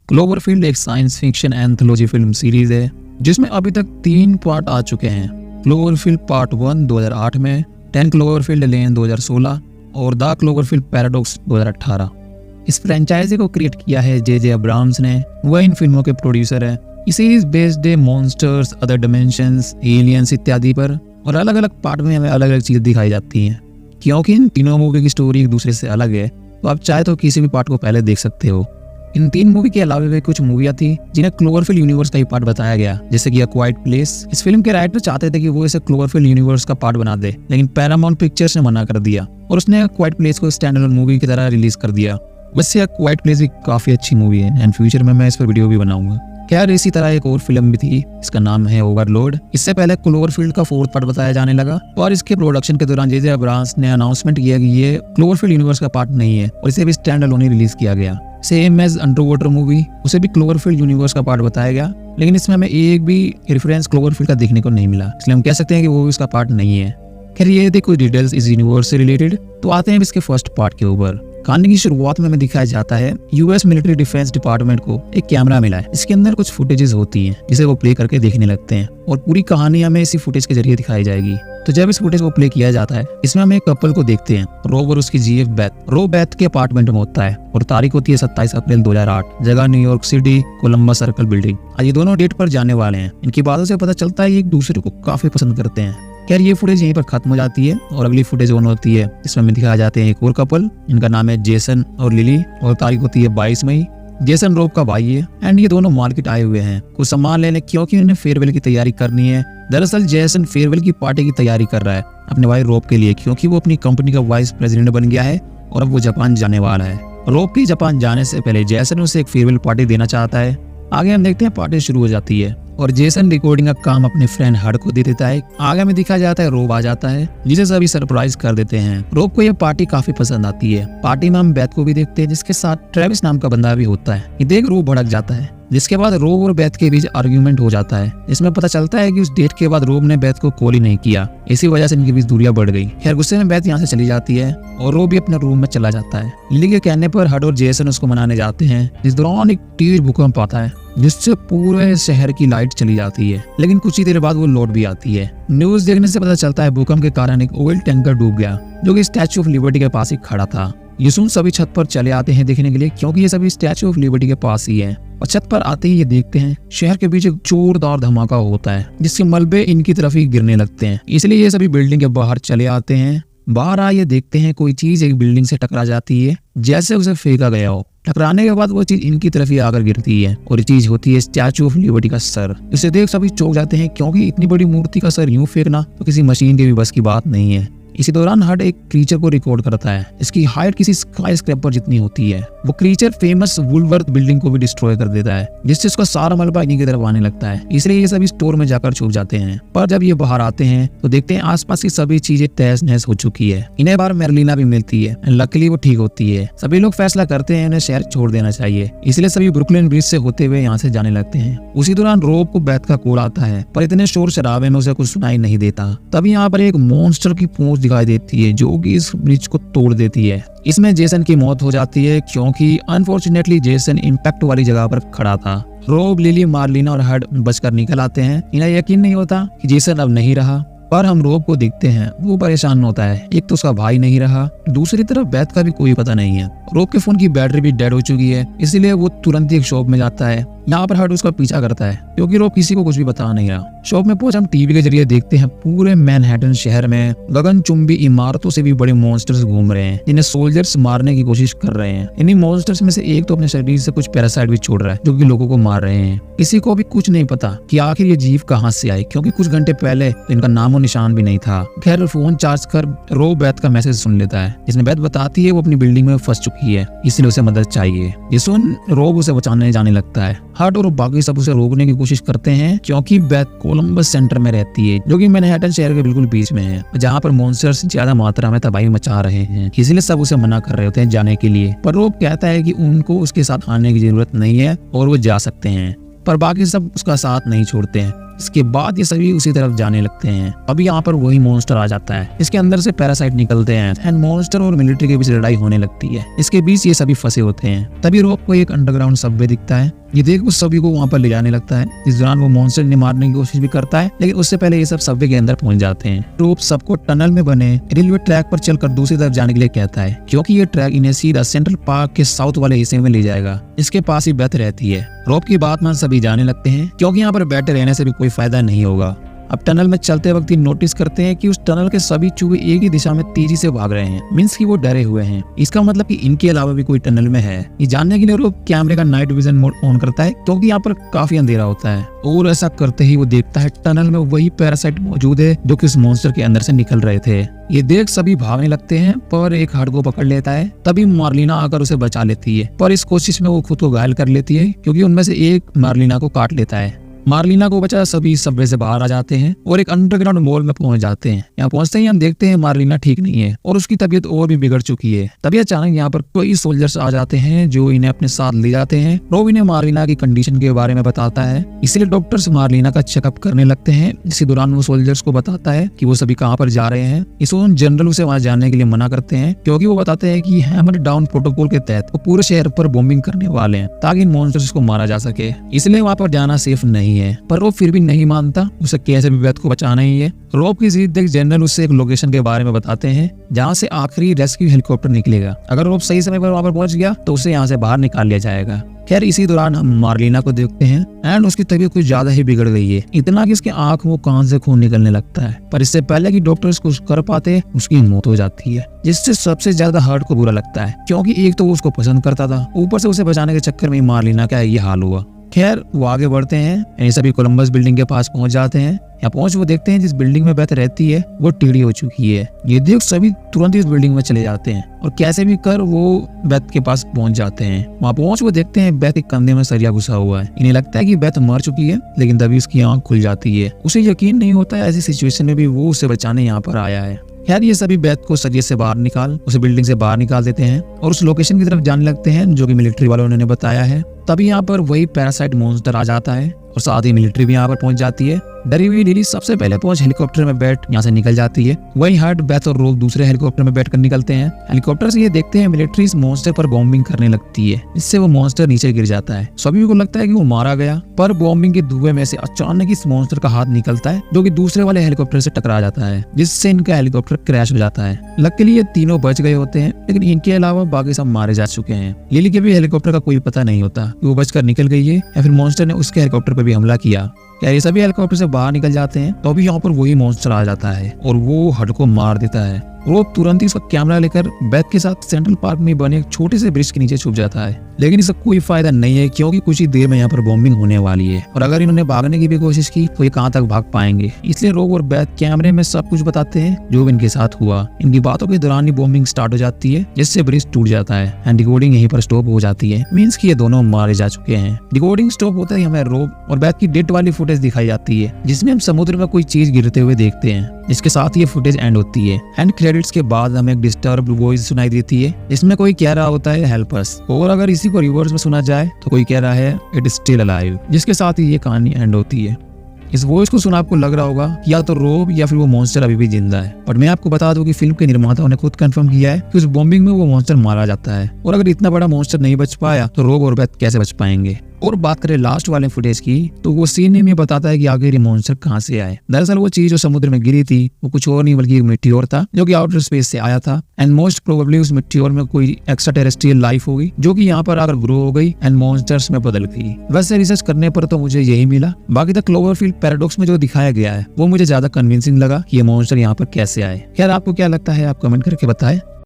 क्लोवरफील्ड एक science fiction anthology film series है जिसमें अभी तक 3 पार्ट आ चुके हैं। क्लोवरफील्ड पार्ट 1 2008 में, 10 क्लोवरफील्ड लेन 2016 और द क्लोवरफील्ड पैराडॉक्स 2018। इस फ्रेंचाइजी को क्रिएट किया है जे अब्राहम्स ने, वह इन फिल्मों के प्रोड्यूसर है। ये सीरीज बेस्ड है मॉन्स्टर्स, अदर डिमेंशंस, एलियंस इत्यादि पर, और अलग अलग पार्ट में हमें अलग अलग चीज़ दिखाई जाती हैं। क्योंकि इन तीनों मूवी की स्टोरी एक दूसरे से अलग है, तो आप चाहे तो किसी भी पार्ट को पहले देख सकते हो। इन 3 मूवी के अलावा भी कुछ मूवियाँ थी जिन्हें क्लोवरफील्ड यूनिवर्स का ही पार्ट बताया गया, जैसे कि अ क्वाइट प्लेस। इस फिल्म के राइटर चाहते थे कि वो इसे क्लोवरफील्ड यूनिवर्स का पार्ट बना दे, लेकिन पैरामाउंट पिक्चर्स ने मना कर दिया और उसने अ क्वाइट प्लेस को स्टैंड अलोन मूवी की तरह रिलीज कर दिया। वैसे अ क्वाइट प्लेस भी काफी अच्छी मूवी है एंड फ्यूचर में मैं इस पर वीडियो भी बनाऊंगा। खैर, इसी तरह एक और फिल्म भी थी, इसका नाम है ओवरलोड। इससे पहले क्लोवरफील्ड का 4th पार्ट बताया जाने लगा और इसके प्रोडक्शन के दौरान जे अब्राहम्स ने अनाउंसमेंट किया कि ये क्लोवरफील्ड यूनिवर्स का पार्ट नहीं है और इसे भी स्टैंड अलोन ही रिलीज किया गया। Same as under water movie, उसे भी क्लोवरफील्ड यूनिवर्स का पार्ट बताया गया, लेकिन इसमें हमें एक भी रेफरेंस क्लोवरफील्ड का देखने को नहीं मिला, इसलिए हम कह सकते हैं कि वो इसका पार्ट नहीं है। खैर, ये थे कुछ डिटेल्स इस यूनिवर्स से रिलेटेड। तो आते हैं इसके फर्स्ट पार्ट के ऊपर। कहानी की शुरुआत में हमें दिखाया जाता है यूएस मिलिट्री डिफेंस डिपार्टमेंट को एक कैमरा मिला है। इसके अंदर कुछ फुटेजेस होती हैं जिसे वो प्ले करके देखने लगते हैं और पूरी कहानी हमें इसी फुटेज के जरिए दिखाई जाएगी। तो जब इस फुटेज को प्ले किया जाता है, इसमें हम एक कपल को देखते हैं, रोब और उसकी जीएफ बेथ। रोब बेथ के अपार्टमेंट में होता है और तारीख होती है 27 अप्रैल 2008, जगह New York city, Columbus circle building. आज ये दोनों डेट पर जाने वाले हैं। इनकी बातों से पता चलता है ये एक दूसरे को काफी पसंद करते हैं। खैर, ये फुटेज यहीं पर खत्म हो जाती है और अगली फुटेज ऑन होती है। इसमें हमें दिखाया जाते हैं एक और कपल, इनका नाम है जेसन और लिली और तारीख होती है 22 मई। जेसन रोब का भाई है एंड ये दोनों मार्केट आए हुए हैं कुछ सामान लेने, क्योंकि उन्हें फेयरवेल की तैयारी करनी है। दरअसल जेसन फेयरवेल की पार्टी की तैयारी कर रहा है अपने भाई रोब के लिए, क्योंकि वो अपनी कंपनी का वाइस प्रेसिडेंट बन गया है और अब वो जापान जाने वाला है। रोब के जापान जाने से पहले जेसन उसे एक फेयरवेल पार्टी देना चाहता है। आगे हम देखते हैं पार्टी शुरू हो जाती है और जेसन रिकॉर्डिंग का काम अपने फ्रेंड हड को दे देता है। आगे में दिखाया जाता है रोब आ जाता है, जिसे सभी सरप्राइज कर देते हैं। रोब को यह पार्टी काफी पसंद आती है। पार्टी में हम बेथ को भी देखते हैं, जिसके साथ ट्रेविस नाम का बंदा भी होता है। ये देख रोब भड़क जाता है, जिसके बाद रोब और बेथ के बीच आर्ग्यूमेंट हो जाता है। इसमें पता चलता है कि उस डेट के बाद रोब ने बेथ को कॉल ही नहीं किया, इसी वजह से इनके बीच दूरियां बढ़ गई। खैर, गुस्से में बेथ यहाँ से चली जाती है और रोब भी अपने रूम में चला जाता है। लिली के कहने पर हड और जेसन उसको मनाने जाते हैं। इस दौरान एक तेज भूकंप आता है जिससे पूरे शहर की लाइट चली जाती है, लेकिन कुछ ही देर बाद वो लौट भी आती है। न्यूज देखने से पता चलता है भूकंप के कारण एक ऑयल टैंकर डूब गया, जो कि स्टैचू ऑफ लिबर्टी के पास ही खड़ा था। ये सुन सभी छत पर चले आते हैं देखने के लिए, क्योंकि ये सभी स्टैचू ऑफ लिबर्टी के पास ही है। और छत पर आते ही ये देखते हैं शहर के बीच एक जोरदार धमाका होता है, जिसके मलबे इनकी तरफ ही गिरने लगते हैं। इसलिए ये सभी बिल्डिंग के बाहर चले आते हैं। बाहर आए देखते हैं कोई चीज एक बिल्डिंग से टकरा जाती है, जैसे उसे फेंका गया हो। टकराने के बाद वो चीज इनकी तरफ ही आकर गिरती है और ये चीज होती है स्टैचू ऑफ लिबर्टी का सर। इसे देख सभी चौंक जाते हैं, क्योंकि इतनी बड़ी मूर्ति का सर यूं फेंकना तो किसी मशीन के भी बस की बात नहीं है। इसी दौरान हड एक क्रीचर को रिकॉर्ड करता है। इसकी हाइट किसी स्काई स्क्रैपर जितनी होती है। वो क्रीचर फेमस वुलवर्थ बिल्डिंग को भी डिस्ट्रॉय कर देता है, जिससे उसका सारा मलबा इन्हीं की तरफ आने लगता है। इसलिए ये सभी स्टोर में जाकर छुप जाते हैं। पर जब ये बाहर आते हैं तो देखते हैं आसपास की सभी चीजें तहस नहस हो चुकी है। इन्हें बार मेरलिना भी मिलती है, लकीली वो ठीक होती है। सभी लोग फैसला करते हैं उन्हें शहर छोड़ देना चाहिए, इसलिए सभी ब्रुकलिन ब्रिज से होते हुए यहाँ से जाने लगते हैं। उसी दौरान रोब को बेथ का कॉल आता है, पर इतने शोर शराबे में उसे कुछ सुनाई नहीं देता। तभी यहाँ पर एक मॉन्स्टर की पूंछ दिखाई देती है, जो कि इस ब्रिज को तोड़ देती है। इसमें जेसन की मौत हो जाती है, क्योंकि अनफॉर्चुनेटली जेसन इंपैक्ट वाली जगह पर खड़ा था। रोब, लिली, मार्लिना और हड बचकर निकल आते हैं। इन्हें यकीन नहीं होता कि जेसन अब नहीं रहा। पर हम रोब को देखते हैं, वो परेशान होता है। एक तो उसका भाई नहीं रहा, दूसरी तरफ बेथ का भी कोई पता नहीं है। रोब के फोन की बैटरी भी डेड हो चुकी है, इसलिए वो तुरंत ही एक शॉप में जाता है। यहाँ पर हड उसका पीछा करता है, क्योंकि रोब किसी को कुछ भी बता नहीं रहा। शॉप में पहुंच हम टीवी के जरिए देखते हैं पूरे मैनहट्टन शहर में गगनचुंबी इमारतों से भी बड़े मॉन्स्टर्स घूम रहे हैं, जिन्हें सोल्जर्स मारने की कोशिश कर रहे हैं। इन्हीं मॉन्स्टर्स में से एक तो अपने शरीर से कुछ पैरासाइट भी छोड़ रहा है, जो कि लोगों को मार रहे हैं। किसी को भी कुछ नहीं पता कि आखिर ये जीव कहाँ से आए, क्योंकि कुछ घंटे पहले तो इनका नामो निशान भी नहीं था। खैर, फोन चार्ज कर रोब बेथ का मैसेज सुन लेता है, जिसमें बेथ बताती है वो अपनी बिल्डिंग में फंस चुकी है, इसलिए उसे मदद चाहिए। ये सुन रोब उसे बचाने जाने लगता है। हड और बाकी सब उसे रोकने की कोशिश करते हैं, क्योंकि बेथ कोलंबस सेंटर में रहती है, जो कि मैनहट्टन शहर के बिल्कुल बीच में है, जहाँ पर मॉन्स्टर्स ज्यादा मात्रा में तबाही मचा रहे हैं। इसलिए सब उसे मना कर रहे होते हैं जाने के लिए, पर रोब कहता है कि उनको उसके साथ आने की जरूरत नहीं है और वो जा सकते हैं। पर बाकी सब उसका साथ नहीं छोड़ते हैं। इसके बाद ये सभी उसी तरफ जाने लगते हैं। अभी यहाँ पर वही मॉन्स्टर आ जाता है, इसके अंदर से पैरासाइट निकलते हैं एंड मॉन्स्टर और मिलिट्री के बीच लड़ाई होने लगती है। इसके बीच ये सभी फंसे होते हैं। तभी रॉब को एक अंडरग्राउंड सबवे दिखता है, ये देख उस सभी को वहाँ पर ले जाने लगता है। इस दौरान वो मॉन्स्टर ने मारने की कोशिश भी करता है, लेकिन उससे पहले ये सब सबवे के अंदर पहुंच जाते हैं। रॉब सबको टनल में बने रेलवे ट्रैक पर चलकर दूसरी तरफ जाने के लिए कहता है, क्योंकि ये ट्रैक इन्हें सीधा सेंट्रल पार्क के साउथ वाले हिस्से में ले जाएगा। इसके पास ही बेथ रहती है। रॉब की बात मान सभी जाने लगते हैं, क्योंकि यहाँ पर बैठे रहने से भी कोई फायदा नहीं होगा। अब टनल में चलते वक्त ही नोटिस करते हैं कि उस टनल के सभी चूहे एक ही दिशा में तेजी से भाग रहे हैं, मींस कि वो डरे हुए हैं। इसका मतलब कि इनके अलावा भी कोई टनल में है। ये जानने के लिए वो कैमरे का नाइट विजन मोड ऑन करता है, क्योंकि यहाँ पर काफी अंधेरा होता है। और ऐसा करते ही वो देखता है टनल में वही पैरासाइट मौजूद है जो कि उस मॉन्स्टर के अंदर से निकल रहे थे। ये देख सभी भागने लगते हैं, पर एक हार्ड को पकड़ लेता है। तभी मार्लिना आकर उसे बचा लेती है, पर इस कोशिश में वो खुद को घायल कर लेती है, क्योंकि उनमें से एक मार्लिना को काट लेता है। मार्लिना को बचा सभी सबवे से बाहर आ जाते हैं और एक अंडरग्राउंड मॉल में पहुंच जाते हैं। यहाँ पहुंचते ही हम देखते हैं मार्लिना ठीक नहीं है और उसकी तबीयत और भी बिगड़ चुकी है। तभी अचानक यहाँ पर कई सोल्जर्स आ जाते हैं जो इन्हें अपने साथ ले जाते हैं। रॉब इन्हें मार्लिना की कंडीशन के बारे में बताता है, इसलिए डॉक्टर्स मार्लिना का चेकअप करने लगते हैं। इसी दौरान वो सोल्जर्स को बताता है कि वो सभी कहाँ पर जा रहे हैं। इस जनरल उसे वहाँ जाने के लिए मना करते हैं, क्योंकि वो बताते हैं कि हैमर डाउन प्रोटोकॉल के तहत वो पूरे शहर पर बॉम्बिंग करने वाले हैं ताकि इन मॉन्स्टर्स को मारा जा सके, इसलिए वहाँ पर जाना सेफ नहीं है। पर वो फिर भी नहीं मानता, उसे कैसे भी बेथ को बचाना ही है। रॉब की जिद देख जनरल उससे एक लोकेशन के बारे में बताते हैं जहाँ से आखिरी रेस्क्यू हेलीकॉप्टर निकलेगा। अगर रॉब सही समय पर वहाँ पर पहुंच गया तो उसे यहाँ से बाहर निकाल लिया जाएगा। खैर इसी दौरान हम मार्लिना को देखते हैं एंड उसकी तबीयत कुछ ज्यादा ही बिगड़ गई है, इतना कि उसके आंख में कान से खून निकलने लगता है। पर इससे पहले कि डॉक्टर्स कुछ कर पाते उसकी मौत हो जाती है, जिससे सबसे ज्यादा हर्ट को बुरा लगता है, क्योंकि एक तो वो उसको पसंद करता था, ऊपर से उसे बचाने के चक्कर में मार्लिना का ये हाल हुआ। खैर वो आगे बढ़ते हैं, ये सभी कोलंबस बिल्डिंग के पास पहुंच जाते हैं। यहाँ पहुंच वो देखते हैं जिस बिल्डिंग में बेथ रहती है वो टेढ़ी हो चुकी है। ये देख सभी तुरंत इस बिल्डिंग में चले जाते हैं और कैसे भी कर वो बेथ के पास पहुंच जाते हैं। वहाँ पहुंच वो देखते हैं बेथ के कंधे में सरिया घुसा हुआ है। इन्हें लगता है कि बेथ मर चुकी है, लेकिन तभी उसकी आंख खुल जाती है। उसे यकीन नहीं होता है ऐसी सिचुएशन में भी वो उसे बचाने यहाँ पर आया है। खैर ये सभी बेथ को सरिये से बाहर उसे बिल्डिंग से बाहर निकाल देते हैं और उस लोकेशन की तरफ जाने लगते हैं जो कि मिलिट्री वालों ने बताया है। तभी यहाँ पर वही पैरासाइट मॉन्स्टर आ जाता है और साथ ही मिलिट्री भी यहाँ पर पहुंच जाती है। डरी हुई लिली सबसे पहले पहुंच हेलीकॉप्टर में बैठ यहाँ से निकल जाती है। वही हर्ट, बेथ और रॉब दूसरे हेलीकॉप्टर में बैठकर निकलते हैं। हेलीकॉप्टर से ये देखते हैं मिलिट्री इस मॉन्स्टर पर बॉम्बिंग करने लगती है, इससे वो मॉन्स्टर नीचे गिर जाता है। सभी को लगता है कि वो मारा गया, पर बॉम्बिंग के धुएं में से अचानक इस मॉन्स्टर का हाथ निकलता है जो कि दूसरे वाले हेलीकॉप्टर से टकरा जाता है, जिससे इनका हेलीकॉप्टर क्रैश हो जाता है। लकीली ये तीनों बच गए होते हैं, लेकिन इनके अलावा बाकी सब मारे जा चुके हैं। लिली के भी हेलीकॉप्टर का कोई पता नहीं होता कि वो बचकर निकल गई है या फिर मॉन्स्टर ने उसके हेलीकॉप्टर पर भी हमला किया। क्या ये सभी हेलीकॉप्टर से बाहर निकल जाते हैं तो अभी यहाँ पर वही मॉन्स्टर आ जाता है और वो हड को मार देता है। रॉब तुरंत ही उसका कैमरा लेकर बेथ के साथ सेंट्रल पार्क में बने एक छोटे से ब्रिज के नीचे छुप जाता है, लेकिन इसका कोई फायदा नहीं है, क्योंकि कुछ ही देर में यहाँ पर बॉम्बिंग होने वाली है और अगर इन्होंने भागने की भी कोशिश की तो ये कहाँ तक भाग पाएंगे। इसलिए रॉब और बेथ कैमरे में सब कुछ बताते हैं जो इनके साथ हुआ। इनकी बातों के दौरान ही बॉम्बिंग स्टार्ट हो जाती है, जिससे ब्रिज टूट जाता है एंड रिकॉर्डिंग यहीं पर स्टॉप हो जाती है, मीन्स कि ये दोनों मारे जा चुके हैं। रिकॉर्डिंग स्टॉप होता ही हमें रॉब और बेथ की डेथ वाली फुटेज दिखाई जाती है, जिसमें हम समुद्र में कोई चीज गिरते हुए देखते हैं। इसके साथ ये फुटेज एंड होती है। एंड क्रेडिट्स के बाद हमें एक डिस्टर्ब वॉइस सुनाई देती है, जिसमें कोई कह रहा होता है हेल्प अस, और अगर इसी को रिवर्स में सुना जाए तो कोई कह रहा है इट इज स्टिल अलाइव, जिसके साथ ही ये कहानी एंड होती है। इस वॉइस को सुना आपको लग रहा होगा या तो रॉब या फिर वो मॉन्स्टर अभी भी जिंदा है, बट मैं आपको बता दूं कि फिल्म के निर्माताओं ने खुद कंफर्म किया है कि उस बॉम्बिंग में वो मॉन्स्टर मारा जाता है, और अगर इतना बड़ा मॉन्स्टर नहीं बच पाया तो रॉब और बेथ कैसे बच पाएंगे। और बात करें लास्ट वाले फुटेज की तो वो सीन में बताता है कि आखिर ये मॉन्स्टर कहाँ से आए। दरअसल वो चीज जो समुद्र में गिरी थी वो कुछ और नहीं बल्कि एक मिट्योर था जो कि आउटर स्पेस से आया था, एंड मोस्ट प्रोबेबली उस मिट्योर में कोई एक्स्ट्रा टेरेस्ट्रियल लाइफ होगी जो कि यहाँ पर आकर ग्रो हो गई एंड मॉन्स्टर्स में बदल गई। वैसे रिसर्च करने पर तो मुझे यही मिला। बाकी द क्लोवरफील्ड पैराडॉक्स में जो दिखाया गया है वो मुझे ज्यादा कन्विंसिंग लगा कि ये मॉन्स्टर यहाँ पर कैसे आए। खैर आपको क्या लगता है आप कमेंट करके बताएं।